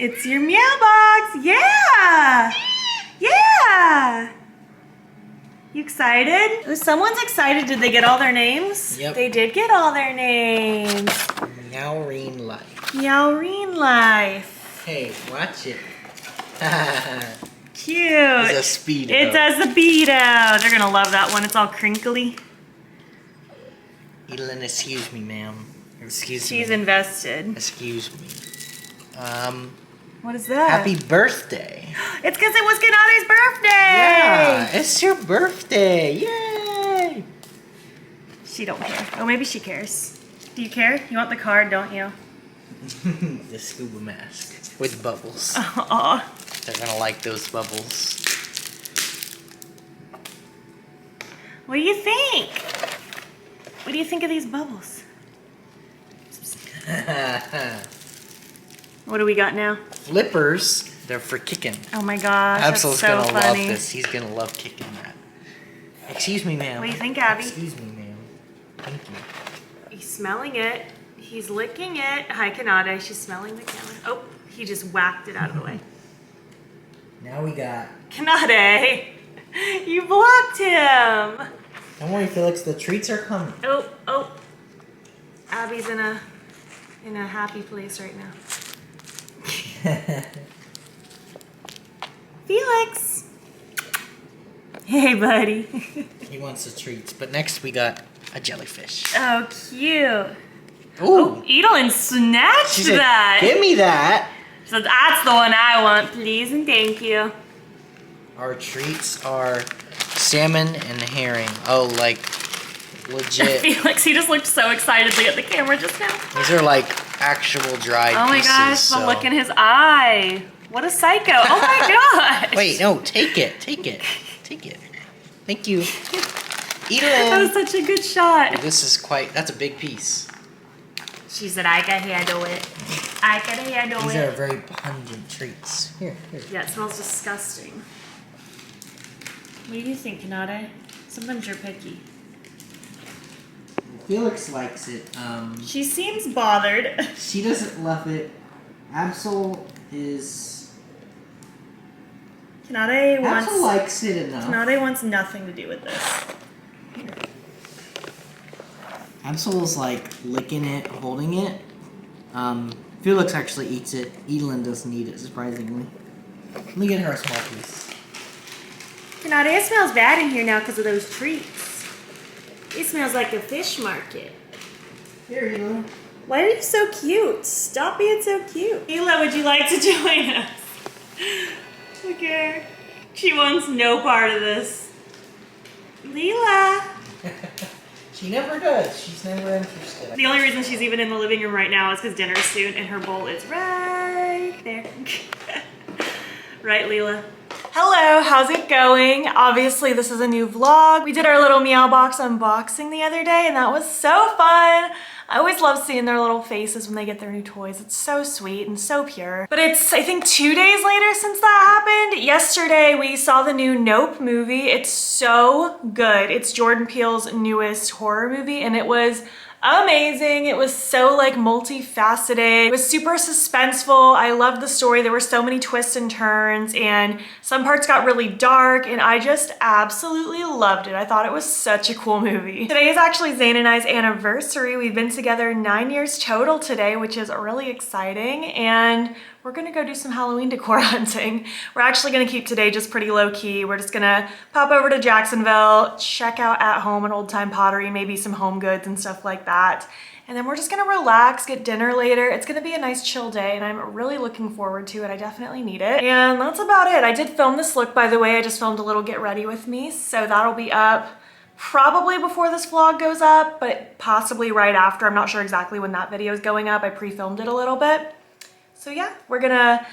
It's your Meowbox. Yeah. Yeah. You excited? Someone's excited. Did they get all their names? Yep. They did get all their names. Meowreen Life. Meowreen Life. Hey, watch it. Cute. It's a Speedo. It does the Speedo. They're gonna love that one. It's all crinkly. Edelyn, excuse me, ma'am. Excuse me. She's invested. Excuse me. What is that? Happy birthday. It's because it was Kanade's birthday. Yeah, it's your birthday. Yay. She don't care. Oh, maybe she cares. Do you care? You want the card, don't you? The scuba mask with bubbles. Aw. They're gonna like those bubbles. What do you think? What do you think of these bubbles? What do we got now? Flippers. They're for kicking. Oh my gosh, Absol's that's so gonna funny. love this. He's gonna love kicking that. Excuse me, ma'am. What do you think, Abby? Excuse me, ma'am. Thank you. He's smelling it. He's licking it. Hi, Kanade. She's smelling the camera. Oh, he just whacked it out of the way. Now we got... Kanade, you blocked him. Don't worry, Felix. The treats are coming. Oh, oh. Abby's in a happy place right now. Felix. Hey, buddy. He wants the treats. But next we got a jellyfish. Oh, cute. Ooh. Oh, Edelyn snatched She said, that. give me that. So that's the one I want, please and thank you. Our treats are salmon and herring. Oh, like legit. Felix, he just looked so excitedly at the camera just now. These are like actual dried Oh my pieces. gosh, the look in his eye. What a psycho. Oh my gosh. Wait, no, take it. Take it. Take it. Thank you. That was Edelyn. such a good shot. This is quite, that's a big piece. She said, I can handle it. I can handle These it. are very pungent treats. Here, here. Yeah, it smells disgusting. What do you think, Kanade? Sometimes you're picky. Felix likes it. She seems bothered. She doesn't love it. Absol is... Kanade Absol likes it enough. Kanade wants nothing to do with this. Absol's like licking it, holding it. Felix actually eats it. Edelyn doesn't eat it, surprisingly. Let me get her a small piece. Kanade, it smells bad in here now because of those treats. It smells like a fish market. Here, Edelyn. Why are you so cute? Stop being so cute. Hila, would you like to join us? Look at her. She wants no part of this. Leela. She never does. She's never interested. The only reason she's even in the living room right now is because dinner's soon and her bowl is right there. Right, Leela? Hello, how's it going? Obviously, this is a new vlog. We did our little Meowbox unboxing the other day and that was so fun. I always love seeing their little faces when they get their new toys. It's so sweet and so pure. But it's, I think, 2 days later since that happened. Yesterday, we saw the new Nope movie. It's so good. It's Jordan Peele's newest horror movie and it was amazing. It was so like multifaceted. It was super suspenseful. I loved the story. There were so many twists and turns and some parts got really dark and I just absolutely loved it. I thought it was such a cool movie. Today is actually Zane and I's anniversary. We've been together 9 years total today, which is really exciting, and we're gonna go do some Halloween decor hunting. We're actually gonna keep today just pretty low key. We're just gonna pop over to Jacksonville, check out At Home and Old Time Pottery, maybe some home goods and stuff like that. And then we're just gonna relax, get dinner later. It's gonna be a nice chill day and I'm really looking forward to it. I definitely need it. And that's about it. I did film this look, by the way. I just filmed a little get ready with me. So that'll be up probably before this vlog goes up, but possibly right after. I'm not sure exactly when that video is going up. I pre-filmed it a little bit. So yeah, we're gonna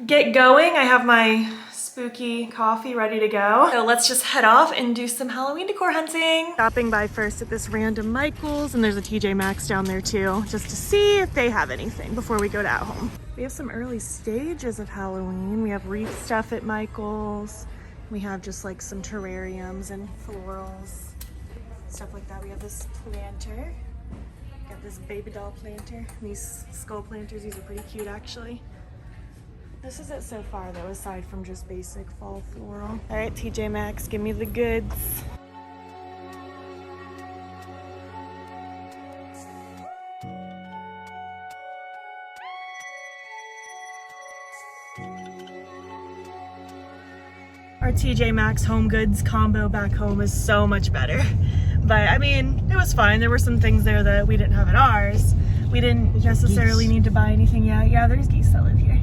get going. I have my spooky coffee ready to go. So let's just head off and do some Halloween decor hunting. Stopping by first at this random Michael's, and there's a TJ Maxx down there too, just to see if they have anything before we go to At Home. We have some early stages of Halloween. We have wreath stuff at Michael's. We have just like some terrariums and florals, stuff like that. We have this planter. Got this baby doll planter. These skull planters, these are pretty cute actually. This is it so far though, aside from just basic fall floral. All right, TJ Maxx, give me the goods. Our TJ Maxx home goods combo back home is so much better. But I mean, it was fine. There were some things there that we didn't have in ours. We didn't necessarily need to buy anything yet. Yeah, there's geese that live here.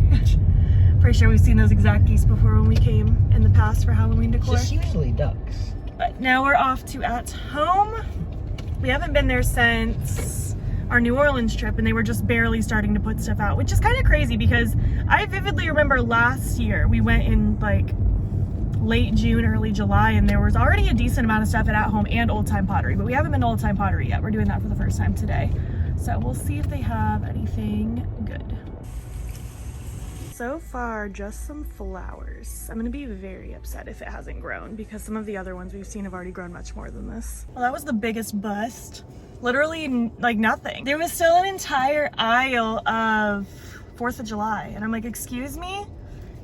Pretty sure we've seen those exact geese before when we came in the past for Halloween decor. It's usually ducks. But now we're off to At Home. We haven't been there since our New Orleans trip, and they were just barely starting to put stuff out, which is kind of crazy because I vividly remember last year we went in like late June, early July, and there was already a decent amount of stuff at Home and Old Time Pottery, but we haven't been to Old Time Pottery yet. We're doing that for the first time today. So we'll see if they have anything good. So far, just some flowers. I'm gonna be very upset if it hasn't grown because some of the other ones we've seen have already grown much more than this. Well, that was the biggest bust. Literally like nothing. There was still an entire aisle of 4th of July, and I'm like, excuse me?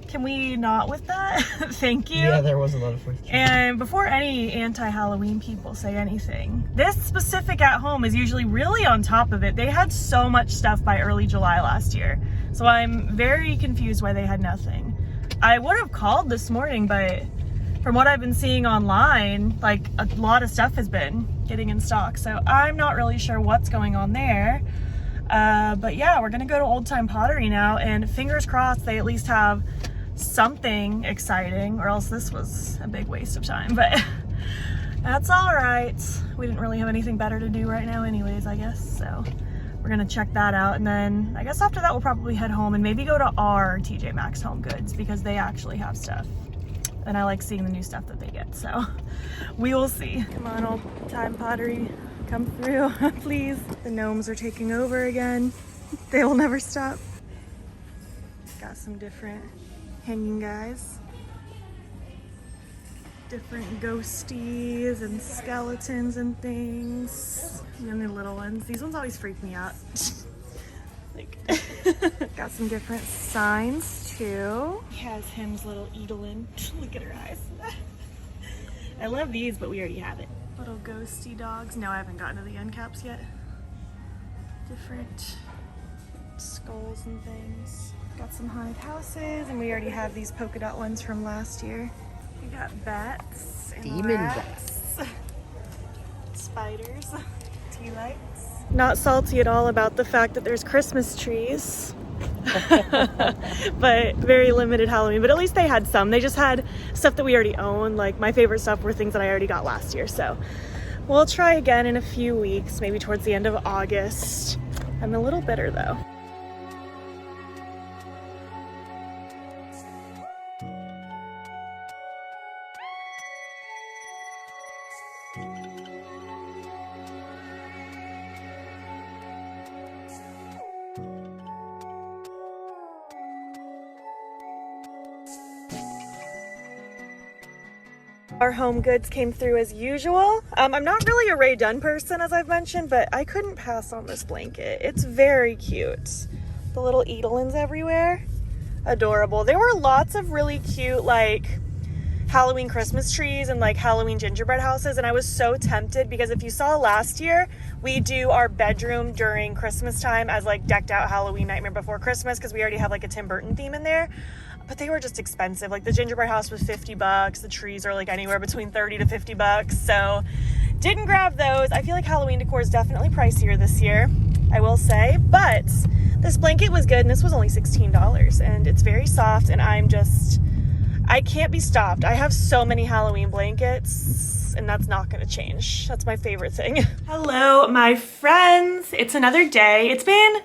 Can we not with that? Thank you. Yeah, there was a lot of 4th of July. And before any anti-Halloween people say anything, this specific At Home is usually really on top of it. They had so much stuff by early July last year. So I'm very confused why they had nothing. I would have called this morning, but from what I've been seeing online, like a lot of stuff has been getting in stock. So I'm not really sure what's going on there. But yeah, we're gonna go to Old Time Pottery now, and fingers crossed they at least have something exciting, or else this was a big waste of time. But that's all right. We didn't really have anything better to do right now anyways, I guess. So we're gonna check that out, and then I guess after that we'll probably head home and maybe go to our TJ Maxx home goods because they actually have stuff. And I like seeing the new stuff that they get, so we will see. Come on, Old Time Pottery, come through, please. The gnomes are taking over again. They will never stop. Got some different hanging guys. Different ghosties and skeletons and things. And then the little ones. These ones always freak me out. Like, got some different signs too. He has him's little Edelin. Look at her eyes. I love these, but we already have it. Little ghosty dogs. No, I haven't gotten to the end caps yet. Different skulls and things. Got some haunted houses, and we already have these polka dot ones from last year. We got bats and Demon rats. Spiders. Tea lights. Not salty at all about the fact that there's Christmas trees. But very limited Halloween, but at least they had some. They just had stuff that we already own. Like my favorite stuff were things that I already got last year, so we'll try again in a few weeks, maybe towards the end of August. I'm a little bitter though. Our home goods came through as usual. I'm not really a Ray Dunn person, as I've mentioned, but I couldn't pass on this blanket. It's very cute. The little Edelins everywhere. Adorable. There were lots of really cute, like, Halloween Christmas trees and, like, Halloween gingerbread houses, and I was so tempted because if you saw last year, we do our bedroom during Christmas time as, like, decked out Halloween Nightmare Before Christmas because we already have, like, a Tim Burton theme in there. But they were just expensive. Like the gingerbread house was $50. The trees are like anywhere between $30 to $50. So didn't grab those. I feel like Halloween decor is definitely pricier this year, I will say. But this blanket was good, and this was only $16. And it's very soft, and I can't be stopped. I have so many Halloween blankets, and that's not gonna change. That's my favorite thing. Hello, my friends. It's another day. It's been a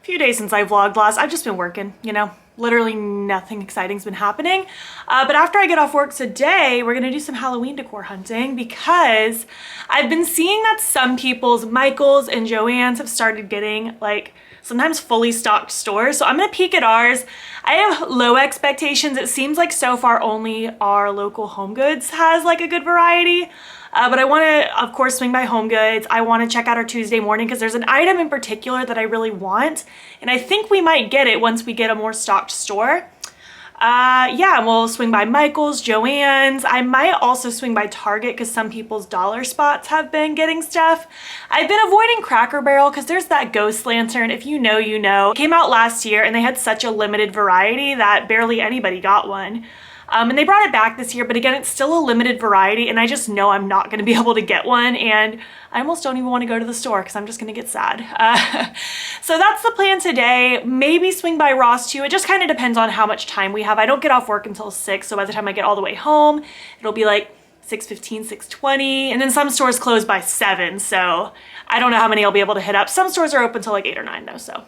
few days since I vlogged last. I've just been working, you know. Literally nothing exciting's been happening. But after I get off work today, we're gonna do some Halloween decor hunting because I've been seeing that some people's Michael's and Joann's have started getting like sometimes fully stocked stores. So I'm gonna peek at ours. I have low expectations. It seems like so far only our local Home Goods has like a good variety. But I want to, of course, swing by Home Goods. I want to check out our Tuesday morning because there's an item in particular that I really want. And I think we might get it once we get a more stocked store. Yeah, and we'll swing by Michael's, Joann's. I might also swing by Target because some people's dollar spots have been getting stuff. I've been avoiding Cracker Barrel because there's that ghost lantern. If you know, you know. It came out last year and they had such a limited variety that barely anybody got one. And they brought it back this year, but again, it's still a limited variety and I just know I'm not gonna be able to get one, and I almost don't even wanna go to the store because I'm just gonna get sad. So that's the plan today. Maybe swing by Ross too. It just kind of depends on how much time we have. I don't get off work until 6, so by the time I get all the way home, it'll be like 6:15, 6:20, and then some stores close by 7, so I don't know how many I'll be able to hit up. Some stores are open till like 8 or 9 though, so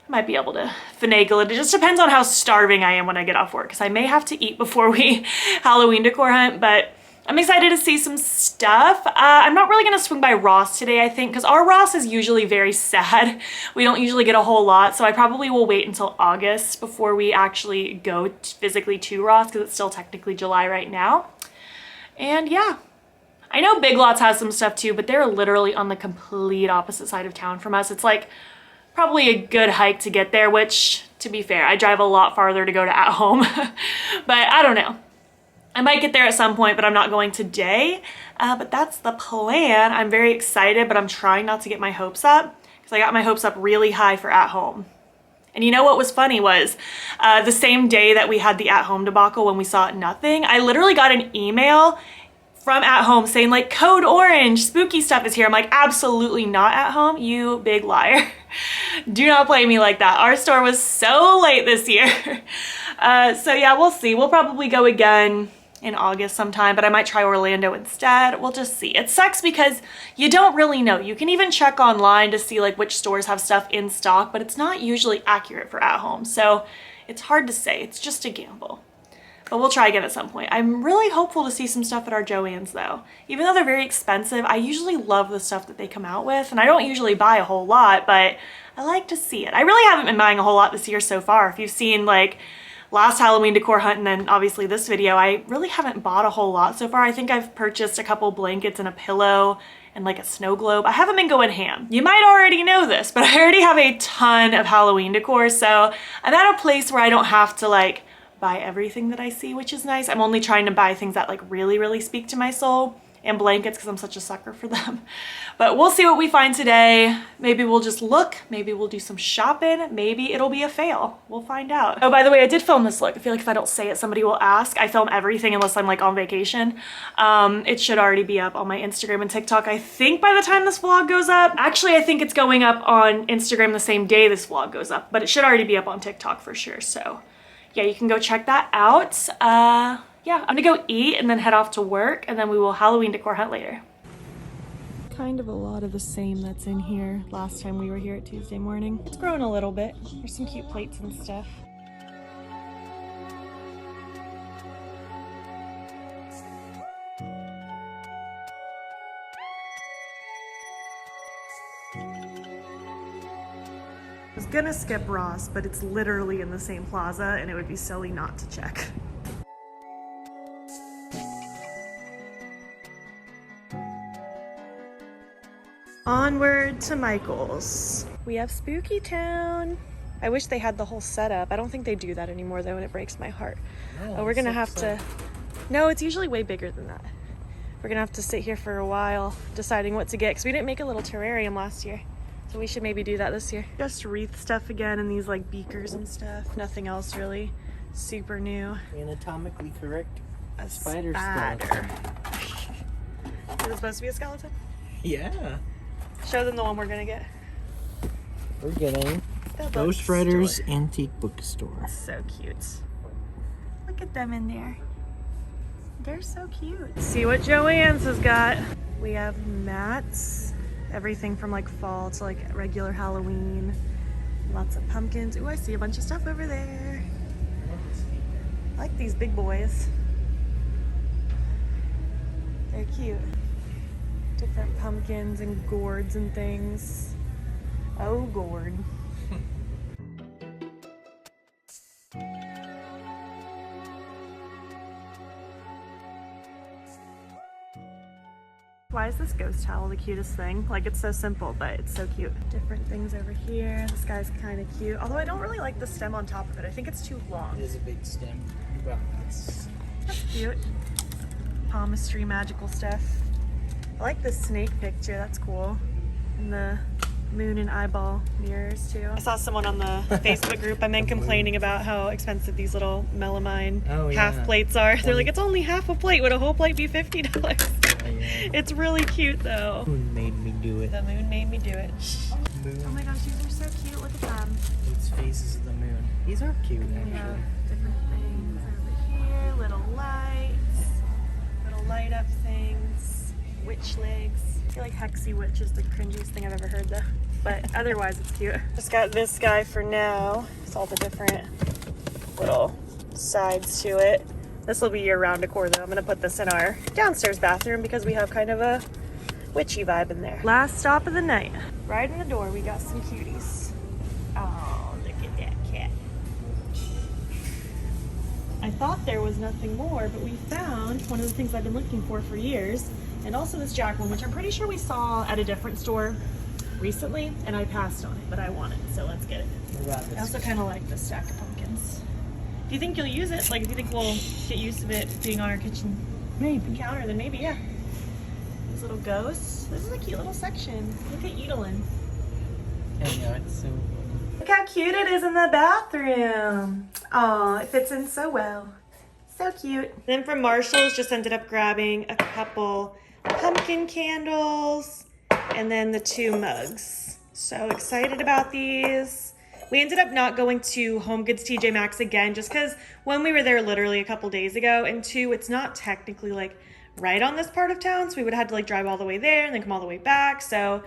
I might be able to finagle it. It just depends on how starving I am when I get off work, because I may have to eat before we Halloween decor hunt, but I'm excited to see some stuff. I'm not really gonna swing by Ross today, I think, because our Ross is usually very sad. We don't usually get a whole lot, so I probably will wait until August before we actually go physically to Ross, because it's still technically July right now. And yeah. I know Big Lots has some stuff too, but they're literally on the complete opposite side of town from us. It's like probably a good hike to get there, which, to be fair, I drive a lot farther to go to At Home. But I don't know. I might get there at some point, but I'm not going today. But that's the plan. I'm very excited, but I'm trying not to get my hopes up because I got my hopes up really high for At Home. And you know what was funny was the same day that we had the At Home debacle when we saw nothing, I literally got an email from At Home saying like, code orange, spooky stuff is here. I'm like, absolutely not, At Home, you big liar. Do not play me like that. Our store was so late this year. So yeah, we'll see. We'll probably go again in August sometime, but I might try Orlando instead. We'll just see. It sucks because you don't really know. You can even check online to see like which stores have stuff in stock, but it's not usually accurate for At Home. So it's hard to say. It's just a gamble. But we'll try again at some point. I'm really hopeful to see some stuff at our Joann's though. Even though they're very expensive, I usually love the stuff that they come out with, and I don't usually buy a whole lot, but I like to see it. I really haven't been buying a whole lot this year so far. If you've seen like last Halloween decor hunt and then obviously this video, I really haven't bought a whole lot so far. I think I've purchased a couple blankets and a pillow and like a snow globe. I haven't been going ham. You might already know this, but I already have a ton of Halloween decor, so I'm at a place where I don't have to like buy everything that I see, which is nice. I'm only trying to buy things that like really speak to my soul, and blankets because I'm such a sucker for them. But we'll see what we find today. Maybe we'll just look, maybe we'll do some shopping, maybe it'll be a fail. We'll find out. Oh, by the way, I did film this look. I feel like if I don't say it, somebody will ask. I film everything unless I'm like on vacation. It should already be up on my Instagram and TikTok, I think, by the time this vlog goes up. Actually, I think it's going up on Instagram the same day this vlog goes up, but it should already be up on TikTok for sure. So yeah, you can go check that out. Yeah, I'm gonna go eat and then head off to work, and then we will Halloween decor hunt later. Kind of a lot of the same that's in here last time we were here at Tuesday morning. It's grown a little bit. There's some cute plates and stuff. I was gonna skip Ross, but it's literally in the same plaza and it would be silly not to check. Onward to Michael's. We have Spooky Town. I wish they had the whole setup. I don't think they do that anymore though, and it breaks my heart. No, Oh, we're gonna have to... No, it's usually way bigger than that. We're gonna have to sit here for a while deciding what to get because we didn't make a little terrarium last year. So we should maybe do that this year. Just wreath stuff again and these like beakers and stuff. Nothing else really super new. Anatomically correct. A Spider skeleton. Is it supposed to be a skeleton? Yeah. Show them the one we're gonna get. We're getting The Ghost bookstore. Writers Antique Bookstore. So cute. Look at them in there. They're so cute. See what Joann's has got. We have mats. Everything from like fall to like regular Halloween. Lots of pumpkins. Ooh, I see a bunch of stuff over there. I like these big boys. They're cute. Different pumpkins and gourds and things. Oh, gourd. Why is this ghost towel the cutest thing? Like, it's so simple, but it's so cute. Different things over here. This guy's kind of cute. Although I don't really like the stem on top of it. I think it's too long. It is a big stem. That's cute. Palmistry, magical stuff. I like this snake picture. That's cool. And the moon and eyeball mirrors too. I saw someone on the Facebook group I'm in complaining about how expensive these little melamine half plates are. They're like, it's only half a plate. Would a whole plate be $50? Yeah. It's really cute though. The moon made me do it. The moon made me do it. Moon. Oh my gosh, these are so cute. Look at them. It's faces of the moon. These are cute, We actually. have different things over here. Little lights. Little light up things. Witch legs. I feel like Hexy Witch is the cringiest thing I've ever heard though. But otherwise it's cute. Just got this guy for now. It's all the different little sides to it. This will be year-round decor though. I'm gonna put this in our downstairs bathroom because we have kind of a witchy vibe in there. Last stop of the night. Right in the door, we got some cuties. Oh, look at that cat. I thought there was nothing more, but we found one of the things I've been looking for years. And also this Jacqueline, which I'm pretty sure we saw at a different store recently, and I passed on it, but I want it, so let's get it. I also kind of like this stack of pumpkins. Do you think you'll use it? Like, if you think we'll get used to it being on our kitchen counter, then maybe, yeah. These little ghosts. This is a cute little section. Look at Edelin. I know, it's so... Look how cute it is in the bathroom. Oh, it fits in so well. So cute. Then from Marshall's, just ended up grabbing a couple pumpkin candles and then the 2 mugs. So excited about these. We ended up not going to Home Goods TJ Maxx again just because one, we were there literally a couple days ago, and 2, it's not technically like right on this part of town, so we would have had to like drive all the way there and then come all the way back. So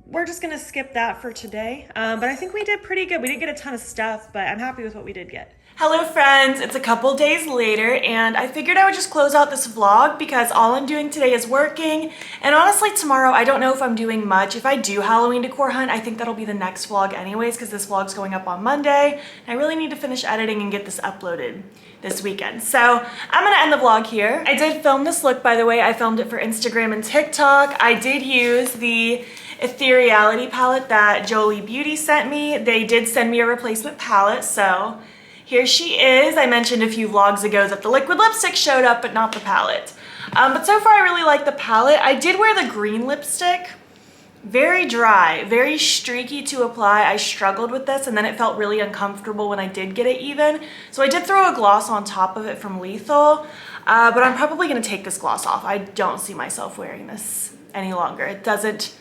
we're just gonna skip that for today. But I think we did pretty good. We didn't get a ton of stuff, but I'm happy with what we did get. Hello friends, it's a couple days later and I figured I would just close out this vlog because all I'm doing today is working, and honestly tomorrow I don't know if I'm doing much. If I do Halloween decor hunt, I think that'll be the next vlog anyways because this vlog's going up on Monday and I really need to finish editing and get this uploaded this weekend. So I'm gonna end the vlog here. I did film this look, by the way. I filmed it for Instagram and TikTok. I did use the Ethereality palette that Jolie Beauty sent me. They did send me a replacement palette, so here she is. I mentioned a few vlogs ago that the liquid lipstick showed up, but not the palette. But so far I really like the palette. I did wear the green lipstick. Very dry, very streaky to apply. I struggled with this and then it felt really uncomfortable when I did get it even. So I did throw a gloss on top of it from Lethal, but I'm probably gonna take this gloss off. I don't see myself wearing this any longer. It doesn't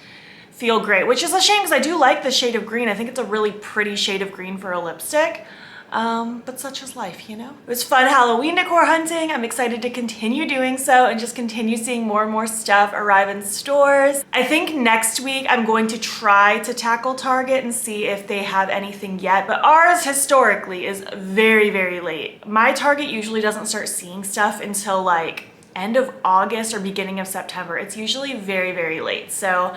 feel great, which is a shame because I do like the shade of green. I think it's a really pretty shade of green for a lipstick. But such is life, you know? It was fun Halloween decor hunting. I'm excited to continue doing so and just continue seeing more and more stuff arrive in stores. I think next week I'm going to try to tackle Target and see if they have anything yet, but ours historically is very, very late. My Target usually doesn't start seeing stuff until like end of August or beginning of September. It's usually very, very late. So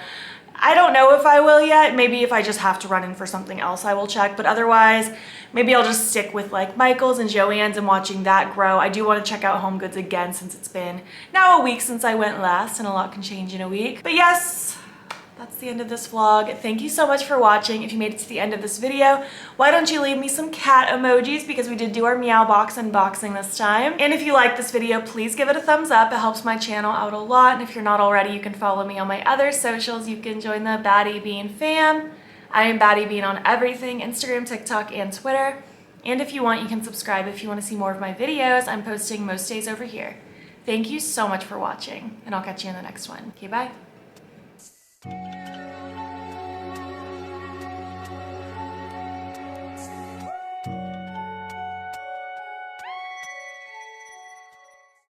I don't know if I will yet. Maybe if I just have to run in for something else, I will check. But otherwise, maybe I'll just stick with like Michael's and Joann's and watching that grow. I do want to check out Home Goods again since it's been now a week since I went last, and a lot can change in a week. But yes, that's the end of this vlog. Thank you so much for watching. If you made it to the end of this video, why don't you leave me some cat emojis because we did do our Meowbox unboxing this time. And if you like this video, please give it a thumbs up. It helps my channel out a lot. And if you're not already, you can follow me on my other socials. You can join the battybean fam. I am battybean on everything, Instagram, TikTok, and Twitter. And if you want, you can subscribe if you want to see more of my videos. I'm posting most days over here. Thank you so much for watching, and I'll catch you in the next one. Okay, bye.